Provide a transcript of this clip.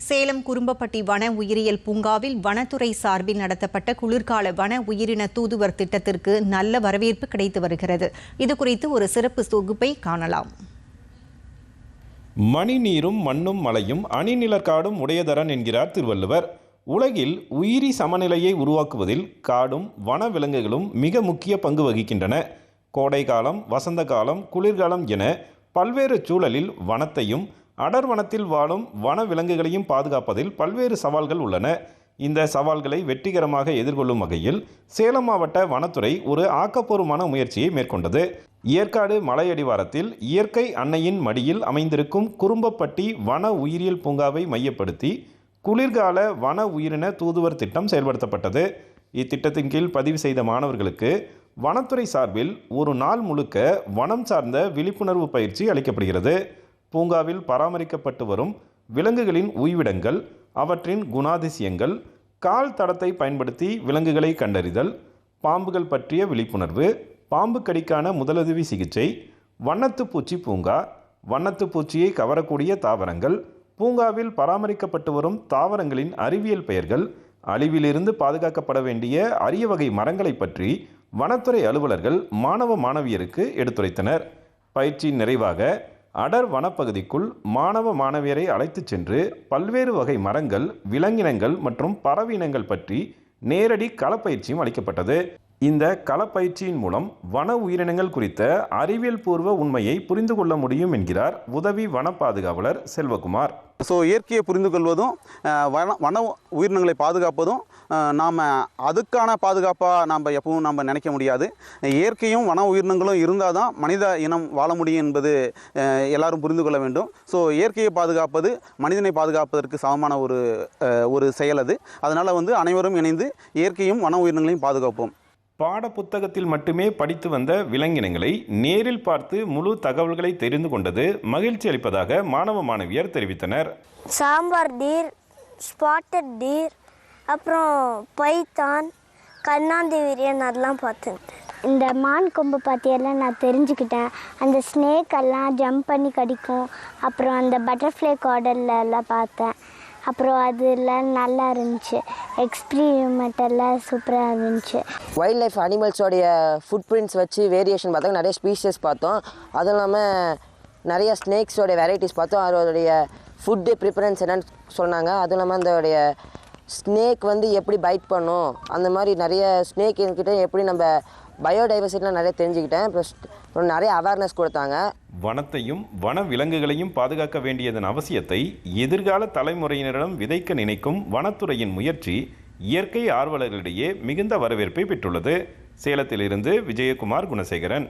சேலம் குரும்பப்பட்டி வன உயிரியல் பூங்காவில் வனத்துறை சார்பில் நடத்தப்பட்ட குளிர்கால வன உயிரின தூதுவர் திட்டத்திற்கு நல்ல வரவேற்பு கிடைத்து வருகிறது. இதுகுறித்து ஒரு சிறப்பு தொகுப்பை காணலாம். மணி நீரும் மண்ணும் மலையும் அணிநிலக்காடும் உடையதரன் என்கிறார் திருவள்ளுவர். உலகில் உயிரி சமநிலையை உருவாக்குவதில் காடும் வன விலங்குகளும் மிக முக்கிய பங்கு வகிக்கின்றன. கோடை காலம், வசந்த காலம், குளிர்காலம் என பல்வேறு சூழலில் வனத்தையும் அடர்வனத்தில் வாழும் வன விலங்குகளையும் பாதுகாப்பதில் பல்வேறு சவால்கள் உள்ளன. இந்த சவால்களை வெற்றிகரமாக எதிர்கொள்ளும் வகையில் சேலம் மாவட்ட வனத்துறை ஒரு ஆக்கப்பூர்வமான முயற்சியை மேற்கொண்டது. ஏற்காடு மலையடிவாரத்தில் இயற்கை அன்னையின் மடியில் அமைந்திருக்கும் குரும்பப்பட்டி வன உயிரியல் பூங்காவை மையப்படுத்தி குளிர்கால வன உயிரின தூதுவர் திட்டம் செயல்படுத்தப்பட்டது. இத்திட்டத்தின் கீழ் பதிவு செய்த மாணவர்களுக்கு வனத்துறை சார்பில் ஒரு நாள் முழுக்க வனம் சார்ந்த விழிப்புணர்வு பயிற்சி அளிக்கப்படுகிறது. பூங்காவில் பராமரிக்கப்பட்டு வரும் விலங்குகளின் உய்விடங்கள், அவற்றின் குணாதிசயங்கள், கால் தடத்தை பயன்படுத்தி விலங்குகளை கண்டறிதல், பாம்புகள் பற்றிய விழிப்புணர்வு, பாம்பு கடிக்கான முதலுதவி சிகிச்சை, வண்ணத்து பூச்சி பூங்கா, வண்ணத்து பூச்சியை கவரக்கூடிய தாவரங்கள், பூங்காவில் பராமரிக்கப்பட்டு வரும் தாவரங்களின் அறிவியல் பெயர்கள், அழிவிலிருந்து பாதுகாக்கப்பட வேண்டிய அரிய வகை மரங்களை பற்றி வனத்துறை அலுவலர்கள் மாணவ மாணவியருக்கு எடுத்துரைத்தனர். பயிற்சியின் நிறைவாக அடர் வனப்பகுதிக்குள் மாணவ மாணவியரை அழைத்துச் சென்று பல்வேறு வகை மரங்கள், விலங்கினங்கள் மற்றும் பறவையினங்கள் பற்றி நேரடி களப்பயிற்சியும் அளிக்கப்பட்டது. இந்த களப்பயிற்சியின் மூலம் வன உயிரினங்கள் குறித்த அறிவியல் பூர்வ உண்மையை புரிந்து கொள்ள முடியும் என்கிறார் உதவி வன பாதுகாவலர் செல்வகுமார். இயற்கையை புரிந்து கொள்வதும் வன உயிரினங்களை பாதுகாப்பதும் நாம் அதுக்கான பாதுகாப்பாக நாம் எப்பவும் நினைக்க முடியாது. இயற்கையும் வன உயிரினங்களும் இருந்தால் தான் மனித இனம் வாழ முடியும் என்பது எல்லாரும் புரிந்து கொள்ள வேண்டும். இயற்கையை பாதுகாப்பது மனிதனை பாதுகாப்பதற்கு சமமான ஒரு செயல் அது. அதனால் அனைவரும் இணைந்து இயற்கையும் வன உயிரினங்களையும் பாதுகாப்போம். பாட புத்தகத்தில் மட்டுமே படித்து வந்த விலங்கினங்களை நேரில் பார்த்து முழு தகவல்களை தெரிந்து கொண்டது மகிழ்ச்சி அளிப்பதாக மாணவ மாணவியர் தெரிவித்தனர். சாம்பார் டீர், ஸ்பாட்டட் டீர், அப்புறம் பைத்தான், கண்ணாந்தி விரியன் அதெல்லாம் பார்த்தேன். இந்த மான் கொம்பு பற்றியெல்லாம் நான் தெரிஞ்சுக்கிட்டேன். அந்த ஸ்னேக் எல்லாம் ஜம்ப் பண்ணி கடிக்கும். அப்புறம் அந்த பட்டர்ஃப்ளை கார்டர்லாம் பார்த்தேன். அப்புறம் அதெல்லாம் நல்லா இருந்துச்சு. எக்ஸ்பிரிமெண்ட் எல்லாம் சூப்பராக இருந்துச்சு. வைல்ட் லைஃப் அனிமல்ஸோடைய ஃபுட் பிரிண்ட்ஸ் வச்சு வேரியேஷன் பார்த்தோம். நிறைய ஸ்பீஷஸ் பார்த்தோம். அதுவும் இல்லாமல் நிறைய ஸ்னேக்ஸோடைய வெரைட்டிஸ் பார்த்தோம். அதோடைய ஃபுட்டு ப்ரிஃபரன்ஸ் என்னன்னு சொன்னாங்க. அதுவும் இல்லாமல் அதோடைய ஸ்னேக் எப்படி பைட் பண்ணும், அந்த மாதிரி நிறைய ஸ்னேக் என்கிட்ட எப்படி நம்ம பயோடைவர்சிட்டிலாம் நிறைய தெரிஞ்சுக்கிட்டேன். அப்புறம் நிறைய அவேர்னஸ் கொடுத்தாங்க. வனத்தையும் வன விலங்குகளையும் பாதுகாக்க வேண்டியதன் அவசியத்தை எதிர்கால தலைமுறையினரிடம் விதைக்க நினைக்கும் வனத்துறையின் முயற்சி இயற்கை ஆர்வலர்களிடையே மிகுந்த வரவேற்பை பெற்றுள்ளது. சேலத்திலிருந்து விஜயகுமார் குணசேகரன்.